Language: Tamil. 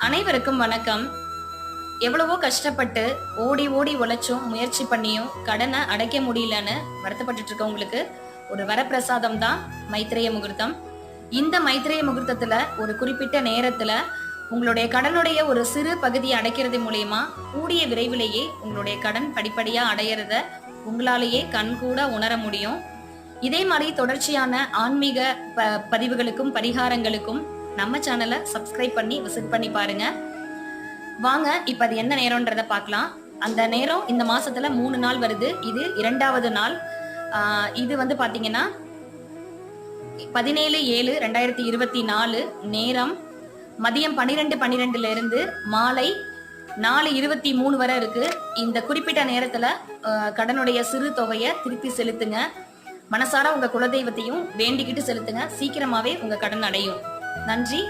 அனைவருக்கும் வணக்கம். எவ்வளவோ கஷ்டப்பட்டு ஓடி ஓடி உழைச்சும் முயற்சி பண்ணியும் கடனை அடைக்க முடியலன்னு வருத்தப்பட்டுட்டு இருக்கவங்களுக்கு ஒரு வரப்பிரசாதம் தான் மைத்ரேய முகூர்த்தம். இந்த மைத்ரேய முகூர்த்தத்துல ஒரு குறிப்பிட்ட நேரத்துல உங்களுடைய கடனுடைய ஒரு சிறு பகுதியை அடைக்கிறது மூலியமா கூடிய விரைவிலேயே உங்களுடைய கடன் படிப்படியா அடையிறத உங்களாலேயே கண்கூட உணர முடியும். இதே மாதிரி தொடர்ச்சியான ஆன்மீக பதிவுகளுக்கும் பரிகாரங்களுக்கும் நம்ம சேனலை சப்ஸ்கிரைப் பண்ணி விசிட் பண்ணி பாருங்க. வாங்க இப்ப அது என்ன நேரம்ன்றத பார்க்கலாம். அந்த நேரம் இந்த மாசத்துல 3 நாள் வருது. இது 2வது நாள். இது வந்து பாத்தீங்கன்னா 17/7/2024 நேரம் மதியம் 12:12 இருந்து மாலை 4:23 வரை இருக்கு. இந்த குறிப்பிட்ட நேரத்துல கடனுடைய சிறு தொகையை திருப்பி செலுத்துங்க. மனசார உங்க குலதெய்வத்தையும் வேண்டிக்கிட்டு செலுத்துங்க. சீக்கிரமாவே உங்க கடன் அடையும். நன்றி.